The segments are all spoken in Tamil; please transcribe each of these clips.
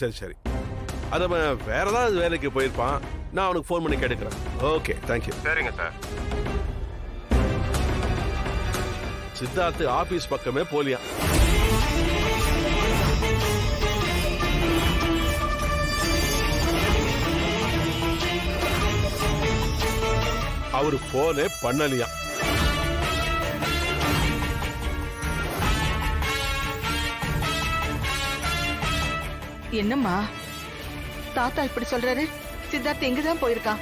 சரி சரி. அது வேற ஏதாவது வேலைக்கு போயிருப்பான். நான் அவனுக்கு ஃபோன் பண்ணி கேட்டுக்கிறேன். Okay, thank you. சரிங்க சார். சித்தார்த்து ஆபீஸ் பக்கமே போலியா? அவரு போனே பண்ணலையா? என்னம்மா தாத்தா இப்படி சொல்றாரு? சித்தார்த் எங்கதான் போயிருக்கான்?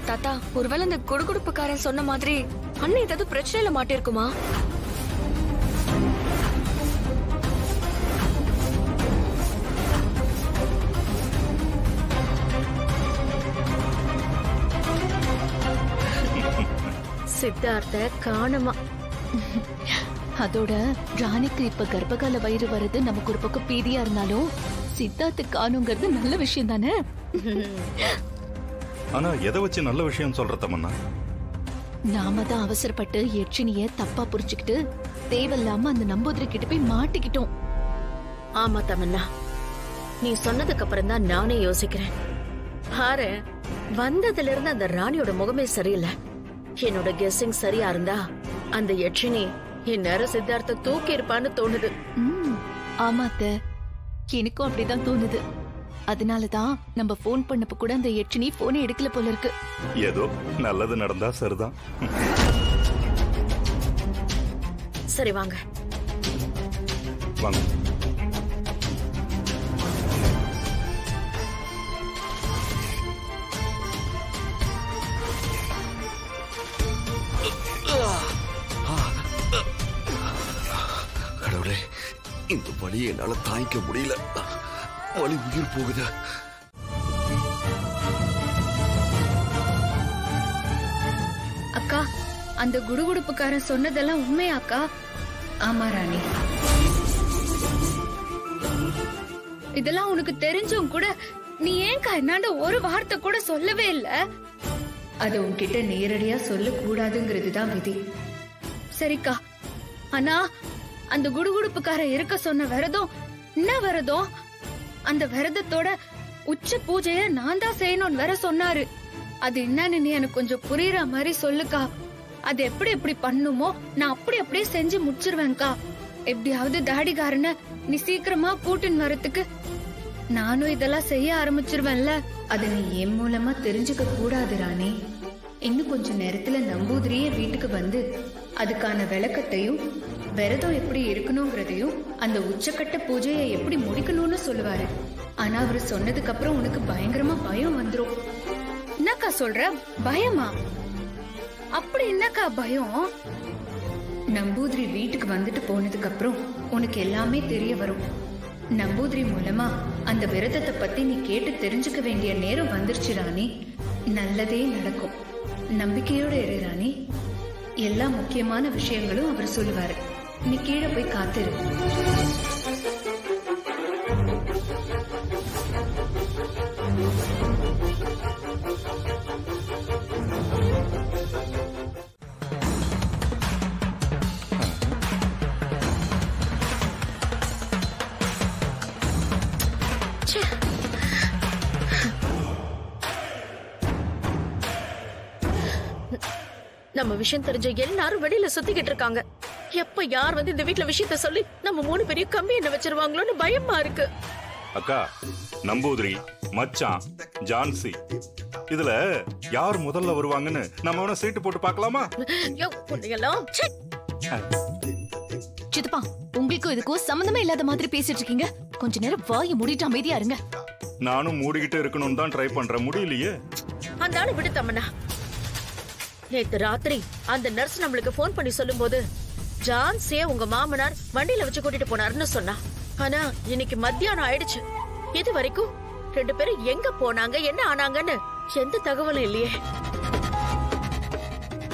தாத்தா, ஒருவேளை அந்த குடுகுடுப்புக்காரன் சொன்ன மாதிரி அண்ணன் ஏதாவது பிரச்சனையில மாட்டிருக்குமா? சித்தார்த்த காணமா. அதோட ராணிக்கு இப்ப கர்ப்பகால வயிறு வருது, நமக்கு ஒரு பக்கம் பீதியா இருந்தாலும் சித்தார்த்து காணுங்கிறது நல்ல விஷயம் தானே. ஆனா எதை வச்சு நல்ல விஷயம் சொல்ற தமன்னா? நாம தான் அவசரப்பட்டு யட்சினிய தப்பா புரிஞ்சுக்கிட்டு தேவையில்லாம அந்த நம்பூதிரி கிட்ட போய் மாட்டிக்கிட்டோம். ஆமா தமன்னா, நீ சொன்னதுக்கு அப்புறம் தான் நானே யோசிக்கிறேன். பாரு, வந்ததுல இருந்து அந்த ராணியோட முகமே சரியில்லை. என்னோட கெஸ்ஸிங் சரியா இருந்தா அந்த யட்சினி இந்நேரம் சித்தார்த்த தூக்கி இருப்பான்னு தோணுது. ஆமாத்த, எனக்கும் அப்படிதான் தோணுது. அதனாலதான் நம்ம போன் பண்ணப்ப கூட அந்த யட்சினி போனே எடுக்கல போல இருக்கு. ஏதோ நல்லது நடந்தா சரிதான். சரி வாங்க வாங்க. கடவுளே, இந்த வலியை என்னால தாங்கிக்க முடியல. வலி உயிர் போகுது. அக்கா, அந்த குடுகுடுப்புக்காரன் சொன்னதெல்லாம் உண்மையா அக்கா? ஆமா ராணி, இதெல்லாம் உனக்கு தெரிஞ்சும் கூட நீ ஏன்கா என்னாண்ட ஒரு வார்த்தை கூட சொல்லவே இல்ல? அது உன்கிட்ட நேரடியா சொல்ல கூடாதுங்கிறது தான் விதி. சரிக்கா, ஆனா அந்த குடுகுடுப்புக்காரன் இருக்க சொன்ன விரதம் என்ன விரதம்? அந்த விரதத்தோட உச்ச பூஜைய நான் தான் செய்யணும்னு வேற சொன்னாரு. அது என்னன்னு நீ எனக்கு கொஞ்சம் புரியுற மாதிரி சொல்லுக்கா. அது எப்படி எப்படி பண்ணுமோ நான் அப்படியே செஞ்சு முடிச்சிருவேன்க்கா. எப்படியாவது தாடிகாரன நீ சீக்கிரமா கூட்டின்னு வரதுக்கு நானும் இதெல்லாம் செய்ய ஆரம்பிச்சிருவேன்ல. அது நீ என் மூலமா தெரிஞ்சுக்க கூடாது ராணி. இன்னும் கொஞ்ச நேரத்துல நம்பூதிரியே வீட்டுக்கு வந்து அதுக்கான விளக்கத்தையும் விரதம் எப்படி இருக்கணுங்கிறதையும் அந்த உச்சக்கட்ட பூஜையை எப்படி முடிக்கணும்னு சொல்லுவாரு. ஆனா அவரு சொன்னதுக்கு அப்புறம் உனக்கு பயங்கரமா பயம் வந்துரும். என்னக்கா சொல்ற? பயமா? அப்படி என்னக்கா பயம்? நம்பூதிரி வீட்டுக்கு வந்துட்டு போனதுக்கு அப்புறம் உனக்கு எல்லாமே தெரிய வரும். நம்பூதிரி மூலமா அந்த விரதத்தை பத்தி நீ கேட்டு தெரிஞ்சுக்க வேண்டிய நேரம் வந்துருச்சு ராணி. நல்லதே நடக்கும். நம்பிக்கையோட இரு ராணி. எல்லா முக்கியமான விஷயங்களும் அவர் சொல்லுவாரு. நீ கீழே போய் காத்திரு. நம்ம விஷயம் தெரிஞ்ச எல்லாரும் வெளியில சுத்திக்கிட்டு இருக்காங்க. எப்ப யார் வந்து இந்த வீட்டுல விஷயத்த சொல்லி நம்ம 3 பேரையும் கம்பி என்ன வச்சிருவாங்களோன்னு பயமா இருக்கு. அக்கா, நம்பூதிரி, மச்சான், ஜான்சி, இதுல யார் முதல்ல வருவாங்கன்னு நம்ம அவன சீட்டு போட்டு பார்க்கலாமா? சித்தப்பா, உங்களுக்கும் இதுக்கும் சம்பந்தமே இல்லாத மாதிரி பேசிட்டு இருக்கீங்க. கொஞ்ச நேரம் வாயை மூடிட்டு அமைதியா இருங்க. நானும் மூடிக்கிட்டு இருக்கணும்னு தான் ட்ரை பண்றேன், முடியலையே. அந்த ஆளு விடு தம்மண்ணா. நேத்து ராத்திரி அந்த நர்ஸ் நம்மளுக்கு போன் பண்ணி சொல்லும் போது ஜான்சிய உங்க மாமனார் வண்டியில வச்சு கூட்டிட்டு போனாருன்னு சொன்னா. ஆனா இன்னைக்கு மத்தியானம் ஆயிடுச்சு. இது வரைக்கும் 2 பேரும் எங்க போனாங்க, என்ன ஆனாங்கன்னு எந்த தகவலும் இல்லையே.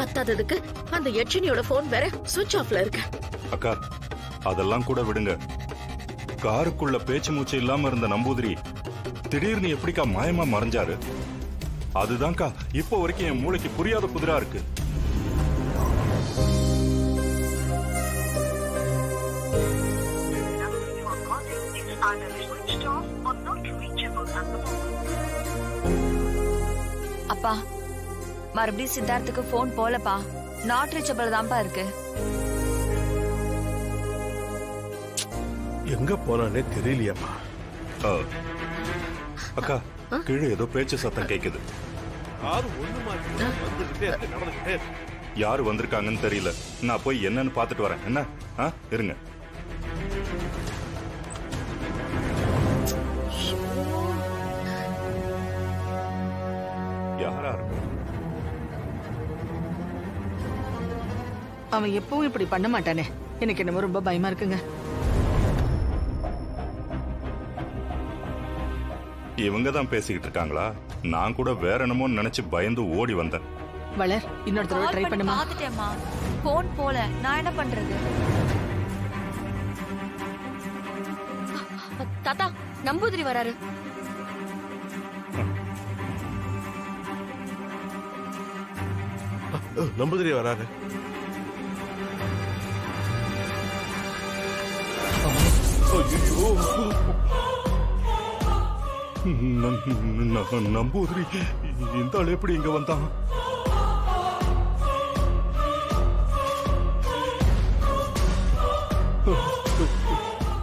பத்தாததுக்கு அந்த யட்சினியோட போன் வேற சுவிட்ச் ஆஃப்ல இருக்கு. அக்கா, அதெல்லாம் கூட விடுங்க. காருக்குள்ள பேச்சு மூச்சு இல்லாம இருந்த நம்பூதிரி திடீர்னு எப்படிக்கா மாயமா மறைஞ்சாரு? அதுதான்க்கா இப்போ வரைக்கும் என் மூளைக்கு புரியாத புதிரா இருக்கு. அப்பா மறுபடியும் சித்தார்த்துக்கு போன் போலப்பா. நாட் ரீச்சபிள் தான்ப்பா இருக்கு. எங்க போனானே தெரியலையம்மா. அக்கா கீழே ஏதோ பேச்சு சத்தம் கேக்குது. யாரு ஒண்ணு மாத்தி வந்துகிட்டே இருக்கு, நடந்துகிட்டே இருக்கு. யாரு வந்திருக்காங்கன்னு தெரியல. நான் போய் என்னன்னு பாத்துட்டு வரேன். என்ன இருங்க. யாரா இருக்கு? அவன் எப்பவும் இப்படி பண்ண மாட்டானே. எனக்கு என்னமோ ரொம்ப பயமா இருக்குங்க. இவங்க தான் பேசிக்கிட்டு இருக்காங்களா? நான் கூட வேற என்னமோ நினைச்சு பயந்து ஓடி வந்தேன். வளர், இன்னொரு தடவை ட்ரை பண்ணுமா? பாத்துட்டேம்மா, போன் போல. நான் என்ன பண்றது? தாத்தா, நம்பூதிரி வராரு. நம்பூதிரி வராரு. நம்பூதிரி இந்த ஆள் எப்படி இங்க வந்தான்?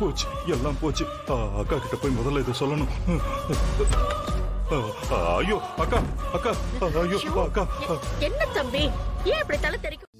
போச்சு, எல்லாம் போச்சு. அக்கா கிட்ட போய் முதல்ல இதை சொல்லணும். ஐயோ அக்கா, அக்கா, ஐயோ அக்கா. என்ன தம்பி, ஏன் இப்படி தலை தெரிக்கும்?